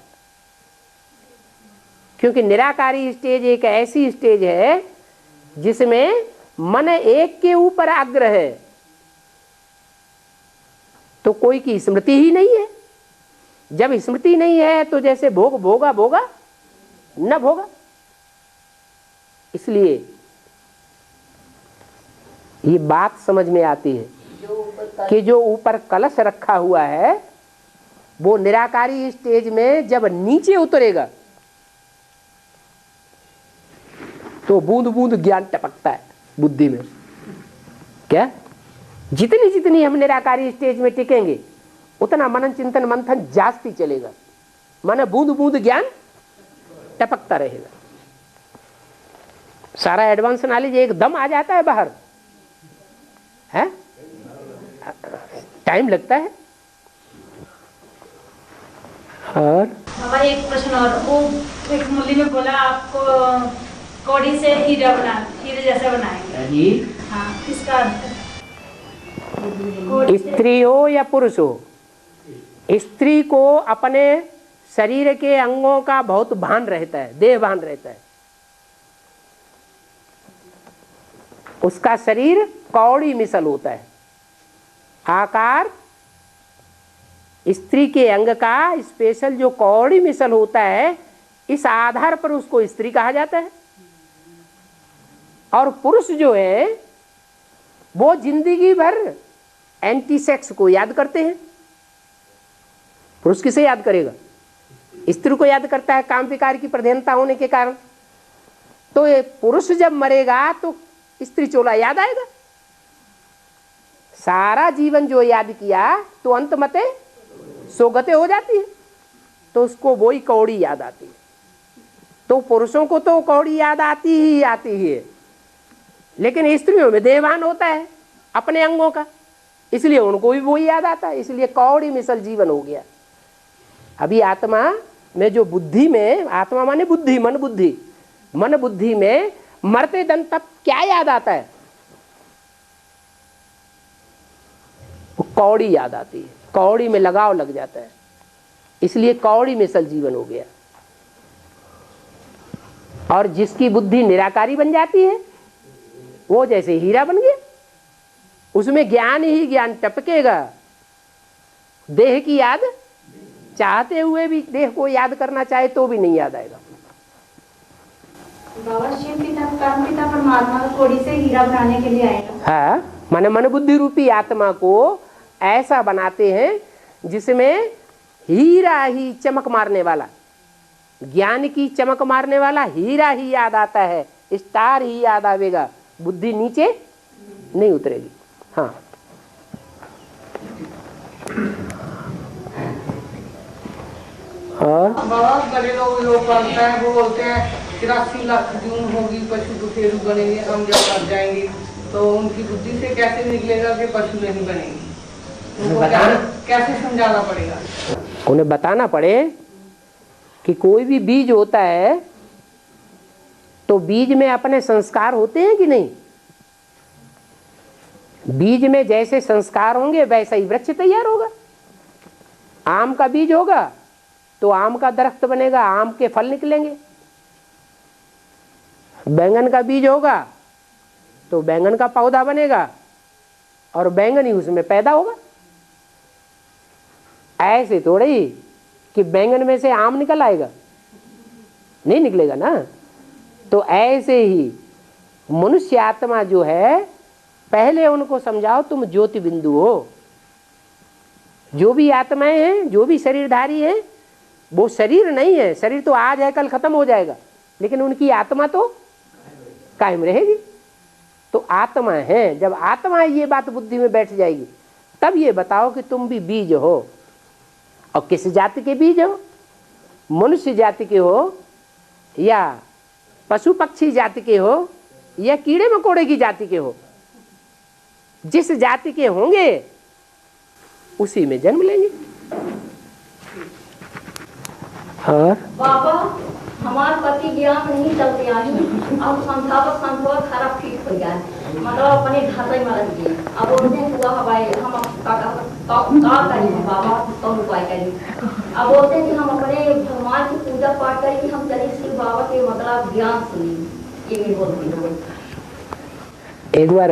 क्योंकि निराकारी स्टेज एक ऐसी स्टेज है जिसमें मन एक के ऊपर आग्रह है, तो कोई की स्मृति ही नहीं है। जब स्मृति नहीं है तो जैसे भोग भोगा भोगा न भोगा। इसलिए ये बात समझ में आती है कि जो ऊपर कलश रखा हुआ है वो निराकारी स्टेज में जब नीचे उतरेगा तो बूंद बूंद ज्ञान टपकता है बुद्धि में। क्या? जितनी जितनी हम निराकारी स्टेज में टिकेंगे उतना मनन चिंतन मंथन जास्ती चलेगा, माने बूंद बूंद ज्ञान टपकता रहेगा। सारा एडवांस नॉलेज एकदम आ जाता है बाहर, है? टाइम लगता है। और बाबा एक प्रश्न और, वो एक मुरली में बोला आपको कौड़ी से हीरे जैसा बनाएंगे जी। हाँ, किसका? स्त्री हो या पुरुष हो, स्त्री को अपने शरीर के अंगों का बहुत भान रहता है, देह भान रहता है। उसका शरीर कौड़ी मिसल होता है। आकार स्त्री के अंग का स्पेशल जो कौड़ी मिसल होता है, इस आधार पर उसको स्त्री कहा जाता है। और पुरुष जो है वो जिंदगी भर एंटी सेक्स को याद करते हैं। पुरुष किसे याद करेगा? स्त्री को याद करता है, काम विकार की प्रधानता होने के कारण। तो ये पुरुष जब मरेगा तो स्त्री चोला याद आएगा। सारा जीवन जो याद किया तो अंत मते सोगते हो जाती है, तो उसको वही कौड़ी याद आती है। तो पुरुषों को तो कौड़ी याद आती ही है, लेकिन स्त्रियों में देहभान होता है अपने अंगों का, इसलिए उनको भी वही याद आता है। इसलिए कौड़ी मिसल जीवन हो गया। अभी आत्मा में जो बुद्धि में, आत्मा माने बुद्धि, मन बुद्धि, मन बुद्धि में मरते दम तब क्या याद आता है? वो कौड़ी याद आती है, कौड़ी में लगाव लग जाता है। इसलिए कौड़ी मिसल जीवन हो गया। और जिसकी बुद्धि निराकारी बन जाती है वो जैसे हीरा बन गया, उसमें ज्ञान ही ज्ञान टपकेगा। देह की याद चाहते हुए भी देह को याद करना चाहे तो भी नहीं याद आएगा। बाबा शिव पिता परमात्मा को कौड़ी से हीरा बनाने के लिए आएगा। हाँ, माने मन बुद्धि रूपी आत्मा को ऐसा बनाते हैं जिसमें हीरा ही चमक मारने वाला, ज्ञान की चमक मारने वाला हीरा ही याद आता है, स्टार ही याद आवेगा, बुद्धि नीचे नहीं उतरेगी। हाँ, और बहुत बड़े लोग बोलते हैं, वो बोलते हैं 83 लाख जून होगी, पशु तो फेरू बनेंगे, हम जब मर जाएंगे तो उनकी बुद्धि से कैसे निकलेगा कि पशु नहीं बनेंगे? उनको कैसे समझाना पड़ेगा? उन्हें बताना पड़े कि कोई भी बीज होता है तो बीज में अपने संस्कार होते हैं कि नहीं? बीज में जैसे संस्कार होंगे वैसा ही वृक्ष तैयार होगा। आम का बीज होगा तो आम का दरख्त बनेगा, आम के फल निकलेंगे। बैंगन का बीज होगा तो बैंगन का पौधा बनेगा और बैंगन ही उसमें पैदा होगा। ऐसे थोड़ी कि बैंगन में से आम निकल आएगा, नहीं निकलेगा ना। तो ऐसे ही मनुष्य आत्मा जो है, पहले उनको समझाओ तुम ज्योति बिंदु हो। जो भी आत्माएं हैं, जो भी शरीरधारी हैं, वो शरीर नहीं है। शरीर तो आज है कल खत्म हो जाएगा, लेकिन उनकी आत्मा तो कायम रहेगी। तो आत्मा है, जब आत्मा ये बात बुद्धि में बैठ जाएगी तब ये बताओ कि तुम भी बीज हो। और किस जाति के बीज हो? मनुष्य जाति के हो या पशु पक्षी जाति के हो या कीड़े मकोड़े की जाति के हो? जिस जाति के होंगे उसी में जन्म लेंगे। और बाबा हमारे पति ज्ञान नहीं चलते आई, अब संथावर खराब ठीक हो गया, मतलब अपने ढाते में रह गए। अब बोलते हैं पूरा हवाई हम का करें बाबा, तो उपाय करें। अब बोलते हैं कि हम अपने भगवान की पूजा पाठ करें कि हम चले श्री बाबा के मतलब ज्ञान सुने, ये भी बोलते हैं। एक बार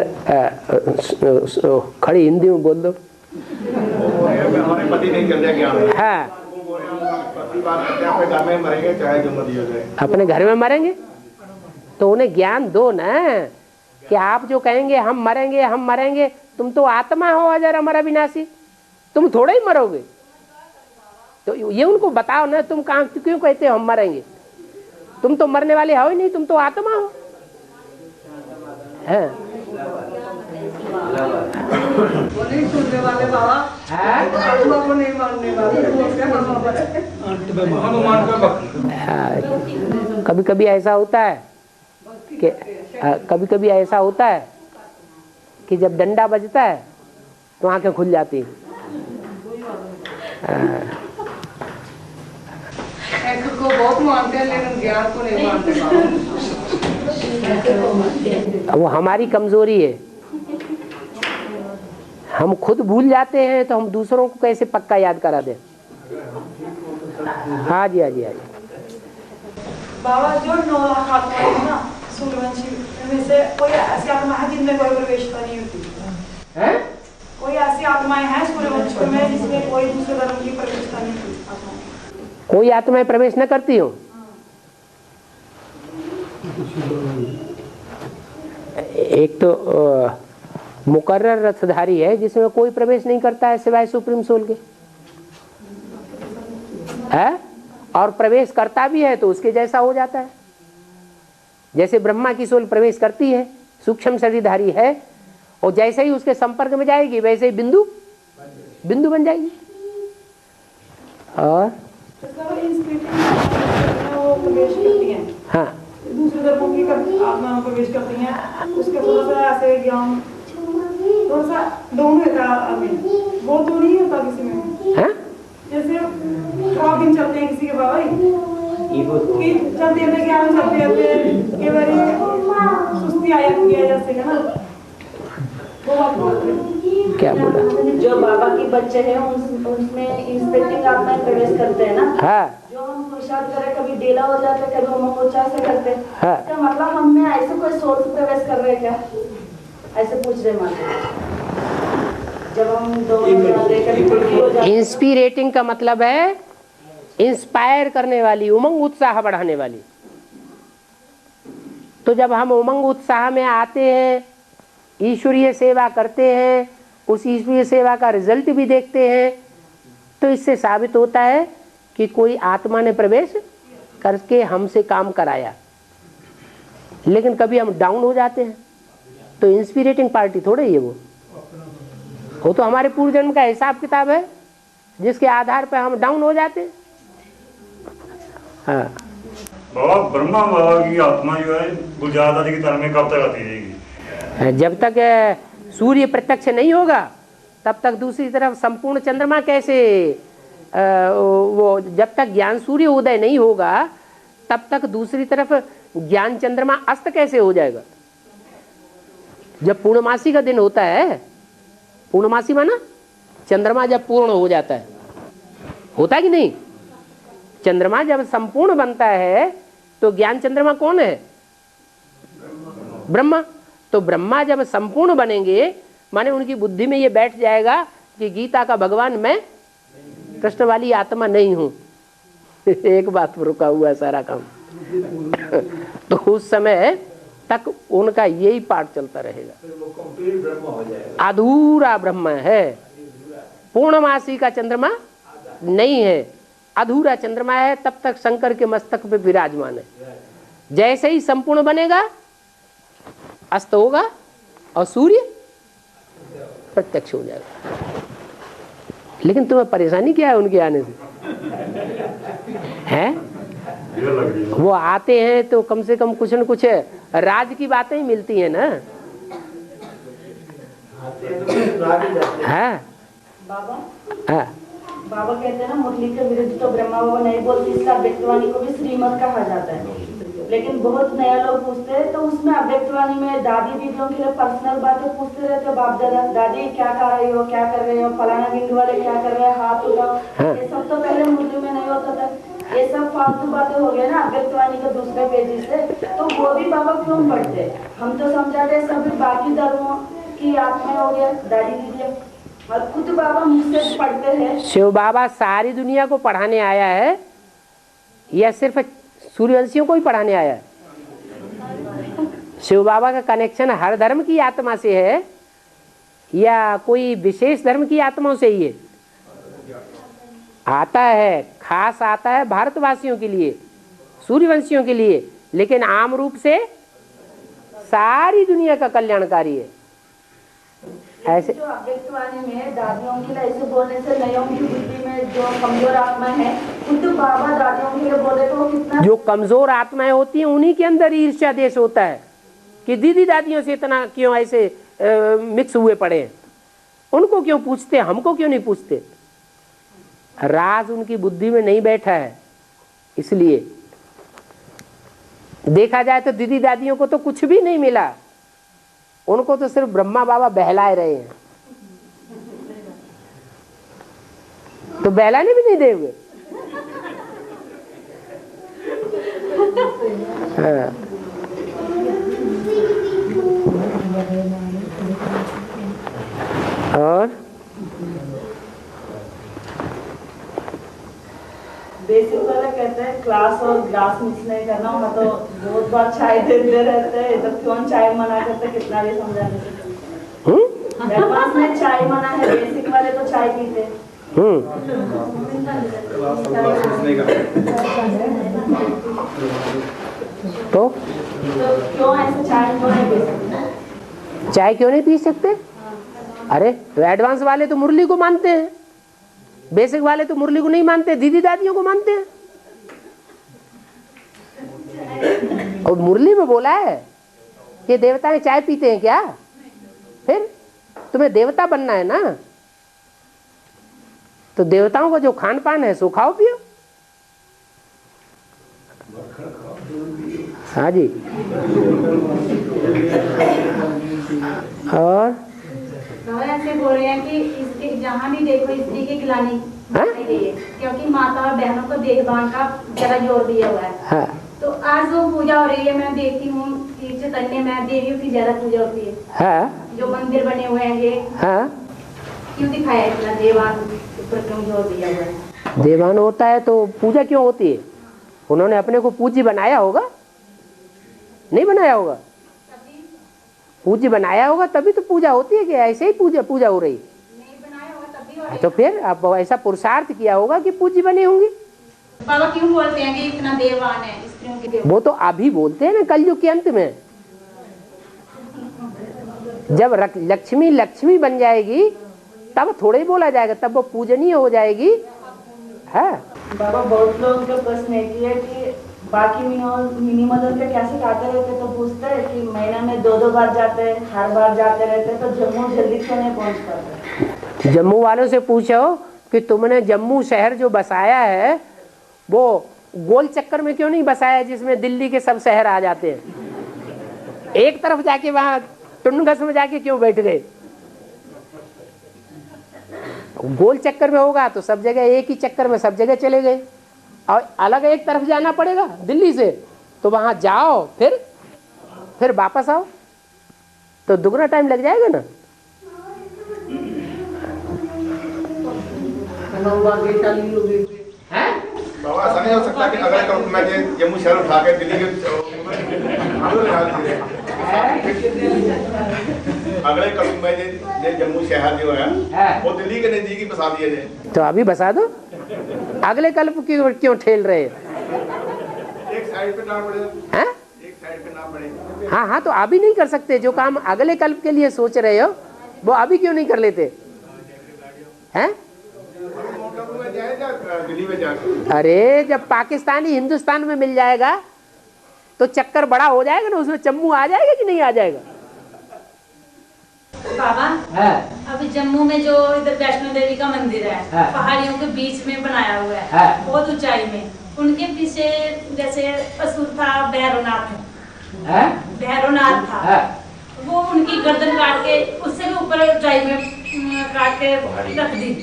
खड़ी हिंदी में बोल दो। हमारे पति नहीं चल रहे ज्ञान। हाँ, अपने घर में मरेंगे चाहे जो मर्जी हो जाए। अपने घर में मरेंगे तो उन्हें ज्ञान दो ना कि आप जो कहेंगे हम मरेंगे हम मरेंगे, तुम तो आत्मा हो अजर अमर अविनाशी, तुम थोड़े ही मरोगे। तो ये उनको बताओ ना, तुम कहाँ क्यों कहते हो हम मरेंगे? तुम तो मरने वाले हो ही नहीं, तुम तो आत्मा हो। है वो नहीं सुनने वाले बाबा, आत्मा को नहीं मानने वाले। कभी कभी ऐसा होता है कि कभी कभी ऐसा होता है कि जब डंडा बजता है तो आंखें खुल जाती हैं। ऐसे को बहुत मानते हैं लेकिन ज्ञान को नहीं मानते बाबा। वो हमारी कमजोरी है, हम खुद भूल जाते हैं तो हम दूसरों को कैसे पक्का याद करा दें। हाँ जी, हाँ जी, हाँ जी। बाबा जो 9 लाख आत्माएं है ना सूर्यवंशी में से, कोई ऐसी आत्मा है जिनमें कोई प्रवेशता नहीं होती है? कोई ऐसी आत्माएं हैं सूर्यवंश में जिसमें कोई दूसरे धर्म की प्रवेशता नहीं होती? कोई आत्माएं प्रवेश न करती हो? एक तो मुकर्रर रथधारी है जिसमें कोई प्रवेश नहीं करता है सिवाय सुप्रीम सोल के, है? और प्रवेश करता भी है तो उसके जैसा हो जाता है। जैसे ब्रह्मा की सोल प्रवेश करती है, सूक्ष्म शरीरधारी है, और जैसे ही उसके संपर्क में जाएगी वैसे ही बिंदु बिंदु बन जाएगी। और वो प्रवेश करती हैं, हाँ, दूसरे धर्मों की आत्माएं प्रवेश करती हैं, उसके थोड़ा सा ऐसे ज्ञान थोड़ा सा डाउन रहता है, वो तो नहीं होता किसी में। हाँ? जैसे खराब दिन चलते हैं किसी के बाबा कि चलते हैं ज्ञान चलते रहते के बारे सुस्ती आ जाती है, जैसे है ना वो बात बोलते हैं। क्या बोला? जो बाबा के बच्चे हैं उसमें इंस्पेक्टिंग आत्माएं प्रवेश करते हैं ना। हाँ। जो हम पुरुषार्थ करें, कभी डेला हो जाता है, कभी होमोपोचा से करते हैं। हाँ। इसका मतलब हम में ऐसे कोई सोर्स प्रवेश कर रहे हैं क्या? ऐसे पूछ रहे मानो जब हम दोनों इंस्पिरेटिंग का मतलब है इंस्पायर करने वाली, उमंग उत्साह बढ़ाने वाली। तो जब हम उमंग उत्साह में आते हैं, ईश्वरीय सेवा करते हैं, उस ईश्वरीय सेवा का रिजल्ट भी देखते हैं, तो इससे साबित होता है कि कोई आत्मा ने प्रवेश करके हमसे काम कराया। लेकिन कभी हम डाउन हो जाते हैं तो इंस्पिरेटिंग पार्टी थोड़े ही है वो तो हमारे पूर्व जन्म का हिसाब किताब है जिसके आधार पर हम डाउन हो जाते हैं। हाँ बाबा, ब्रह्मा बाबा की आत्मा जो है गुजरात आदि की तरह में कब तक आती रहेगी? जब तक सूर्य प्रत्यक्ष नहीं होगा तब तक दूसरी तरफ संपूर्ण चंद्रमा कैसे, वो जब तक ज्ञान सूर्य उदय नहीं होगा तब तक दूसरी तरफ ज्ञान चंद्रमा अस्त कैसे हो जाएगा? जब पूर्णमासी का दिन होता है, पूर्णमासी माना चंद्रमा जब पूर्ण हो जाता है, होता कि नहीं? चंद्रमा जब संपूर्ण बनता है तो ज्ञान चंद्रमा कौन है? ब्रह्मा। तो ब्रह्मा जब संपूर्ण बनेंगे माने उनकी बुद्धि में ये बैठ जाएगा कि गीता का भगवान मैं, कृष्ण वाली आत्मा नहीं हूं। एक बात पर रुका हुआ है सारा काम। तो उस समय तक उनका यही पाठ चलता रहेगा। अधूरा ब्रह्म है, पूर्णमासी का चंद्रमा नहीं है, अधूरा चंद्रमा है, तब तक शंकर के मस्तक पे विराजमान है। जैसे ही संपूर्ण बनेगा अस्त होगा और सूर्य प्रत्यक्ष हो जाएगा। लेकिन तुम्हें परेशानी क्या है उनके आने से? हैं? वो आते हैं तो कम से कम कुछ न कुछ राज की बातें ही मिलती हैं ना। हाँ बाबा, हाँ बाबा कहते हैं ना मुरली के विरुद्ध तो ब्रह्मा बाबा नहीं बोलते, इसका अव्यक्तवाणी को भी श्रीमत कहा जाता है। लेकिन बहुत नया लोग पूछते हैं तो उसमें अव्यक्तवाणी में दादी दीदियों के लिए पर्सनल बातें पूछते रहते हैं। बाप दादा, दादी क्या कर रही हो, क्या कर रहे हो, फलाना बिंदु वाले क्या कर रहे हैं, हाथ उठाओ। ये सब तो पहले मुरली में नहीं होता था। ये सब फालतू बातें हो गया ना अव्यक्तवाणी के दूसरे पेज से, तो वो भी बाबा क्यों पढ़ते? हम तो समझाते सभी बाकी धर्मों की आत्मा हो गया दादी दीदी, और खुद बाबा मुझसे पढ़ते हैं। शिव बाबा सारी दुनिया को पढ़ाने आया है या सिर्फ सूर्यवंशियों को ही पढ़ाने आया है? शिव बाबा का कनेक्शन हर धर्म की आत्मा से है या कोई विशेष धर्म की आत्माओं से ही है? आता है, खास आता है भारतवासियों के लिए, सूर्यवंशियों के लिए, लेकिन आम रूप से सारी दुनिया का कल्याणकारी है। ऐसे जो अव्यक्तवाणी में दादियों के लिए ऐसे बोलने से नयों की बुद्धि में जो कमजोर आत्मा है, खुद बाबा दादियों के लिए बोले तो वो कितना, जो कमजोर आत्माएं होती हैं उन्हीं के अंदर ईर्ष्या देश होता है कि दीदी दादियों से इतना क्यों ऐसे मिक्स हुए पड़े हैं, उनको क्यों पूछते, हमको क्यों नहीं पूछते? राज उनकी बुद्धि में नहीं बैठा है। इसलिए देखा जाए तो दीदी दादियों को तो कुछ भी नहीं मिला, उनको तो सिर्फ ब्रह्मा बाबा बहलाए रहे हैं। तो बहलाने भी नहीं देंगे। हाँ। और बेसिक वाला कहते हैं क्लास और ग्लास मिक्स नहीं करना, मैं तो बहुत बार चाय देते रहते हैं, तो क्यों चाय मना करते, कितना भी समझाने। एडवांस में चाय मना है, बेसिक वाले तो चाय पीते। तो क्यों ऐसे चाय क्यों नहीं पी सकते? चाय क्यों नहीं पी सकते? अरे एडवांस वाले तो मुरली को मानते हैं, बेसिक वाले तो मुरली को नहीं मानते, दीदी दादियों को मानते हैं। और मुरली में बोला है कि देवताएं चाय पीते हैं क्या? फिर तुम्हें देवता बनना है ना, तो देवताओं का जो खान पान है सो खाओ पियो। हाँ जी। और ऐसे बोल रहे हैं कि इसके जहाँ भी देखो स्त्री की गिलानी गई है, क्योंकि माता और बहनों को देखभाल का ज्यादा जोर दिया हुआ है। हाँ। तो आज वो पूजा हो रही है, मैं देखती हूँ चैतन्य में देवियों की ज्यादा पूजा होती है। हाँ। जो मंदिर बने हुए हैं ये, हाँ, क्यों दिखाया इतना देवान ऊपर क्यों जोर दिया हुआ है? देवान होता है तो पूजा क्यों होती है? उन्होंने अपने को पूज्य बनाया होगा, नहीं बनाया होगा? पूज्य बनाया होगा तभी तो पूजा होती है कि ऐसे ही पूजा हो रही? नहीं बनाया होगा तभी हो रही। तो फिर अब ऐसा पुरुषार्थ किया होगा कि पूज्य बने होंगे। बाबा क्यों बोलते हैं कि इतना देवान है स्त्रियों के? वो तो अभी बोलते हैं ना, कलयुग के अंत में जब लक्ष्मी बन जाएगी तब थोड़ा ही बोला जाएगा, तब वो पूजनीय हो जाएगी। है बाबा बहुत लोग जो प्रश्न है कि बाकी मिनिमल पे कैसे खाते रहते, तो पूछते हैं कि महीने में 2-2 बार जाते हैं, हर बार जाते रहते हैं, तो जम्मू जल्दी क्यों नहीं पहुँच पाते? जम्मू वालों से पूछो कि तुमने जम्मू शहर जो बसाया है वो गोल चक्कर में क्यों नहीं बसाया जिसमें दिल्ली के सब शहर आ जाते हैं? एक तरफ जाके वहां टुनगस में जाके क्यों बैठ गए? गोल चक्कर में होगा तो सब जगह एक ही चक्कर में सब जगह चले गए, और अलग एक तरफ जाना पड़ेगा दिल्ली से, तो वहाँ जाओ फिर वापस आओ तो दुगना टाइम लग जाएगा ना। बाबा ऐसा नहीं हो सकता कि अगले कल मैं जम्मू शहर उठा के दिल्ली के अगले कल में जम्मू शहर जो है वो दिल्ली के नजदीक ही बसा दिया जाए। तो अभी बसा दो, अगले कल्प क्यों ठेल रहे हैं? एक साइड पे ना पड़े, एक साइड पे ना पड़े। हाँ, तो अभी नहीं कर सकते। जो काम अगले कल्प के लिए सोच रहे हो वो अभी क्यों नहीं कर लेते हैं? दिल्ली में जाकर अरे जब पाकिस्तानी हिंदुस्तान में मिल जाएगा तो चक्कर बड़ा हो जाएगा ना, उसमें जम्मू आ जाएगा कि नहीं आ जाएगा? बाबा अभी जम्मू में जो इधर वैष्णो देवी का मंदिर है, पहाड़ियों के बीच में बनाया हुआ है, बहुत ऊंचाई में। उनके पीछे जैसे असुर था भैरवनाथ था, वो उनकी गर्दन काट के उससे भी ऊपर ऊंचाई में काट के रख दी।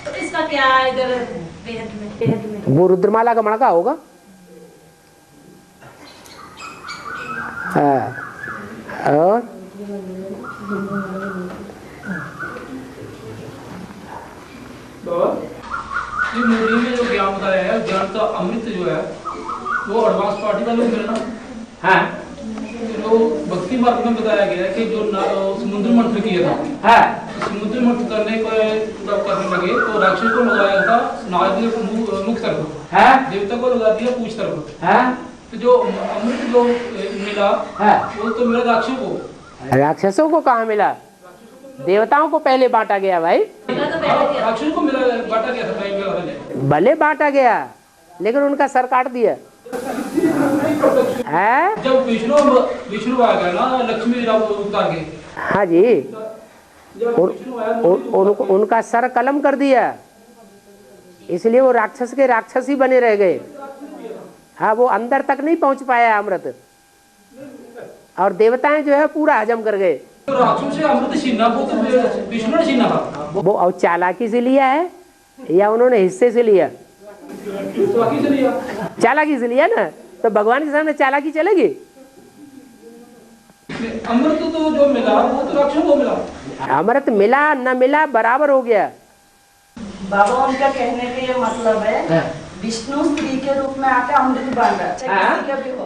तो इसका क्या इधर बेहद में वो रुद्रमाला का मणका होगा। और ये मूवी में जो ज्ञान बताया है, ज्ञान का अमृत जो है वो एडवांस पार्टी का लोग मिलना है। जो भक्ति मार्ग में बताया गया है कि जो समुद्र मंथन किया था, समुद्र मंथन करने को जब करने लगे तो राक्षस को लगाया था नाग ने मुख तरफ, देवता को लगा दिया पूछ तरफ। तो जो अमृत जो मिला वो तो मिला राक्षसों को। राक्षसों को कहाँ मिला? देवताओं को पहले बांटा गया भाई। राक्षसों को मिला, बांटा गया था पहले। भले बांटा गया लेकिन उनका सर काट दिया है। जब विष्णु आ गया ना लक्ष्मी उतार के, हाँ जी, उनका सर कलम कर दिया, इसलिए वो राक्षस के राक्षस ही बने रह गए। हाँ, वो अंदर तक नहीं पहुंच पाया अमृत, और देवताएं जो है पूरा हजम कर गए। तो राक्षस से अमृत छीना वो तो विष्णु ने छीना था। वो और चालाकी से लिया है या उन्होंने हिस्से से लिया? चालाकी से लिया ना, तो भगवान के सामने चालाकी चलेगी? अमृत तो जो मिला वो तो राक्षसों को मिला। अमृत मिला न मिला बराबर हो गया। बाबा उनका कहने का ये मतलब है विष्णु स्त्री के रूप में आके अमृत बांटा, चाहे किसी का भी हो,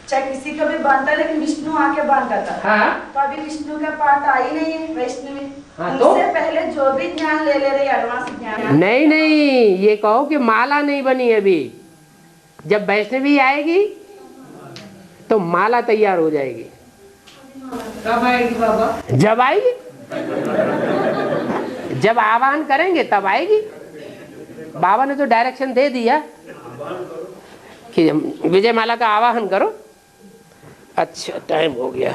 चाहे किसी का भी बांटा, लेकिन विष्णु आके बांटा था। तो अभी विष्णु का पार्ट आई नहीं है वैष्णवी, उससे पहले जो भी ज्ञान ले रहे एडवांस ज्ञान। नहीं, ये कहो कि माला नहीं बनी अभी। जब वैष्णवी आएगी तो माला तैयार हो जाएगी। कब आएगी बाबा? जब आएगी, जब आह्वान करेंगे तब आएगी। बाबा ने तो डायरेक्शन दे दिया कि विजय माला का आवाहन करो। अच्छा, टाइम हो गया।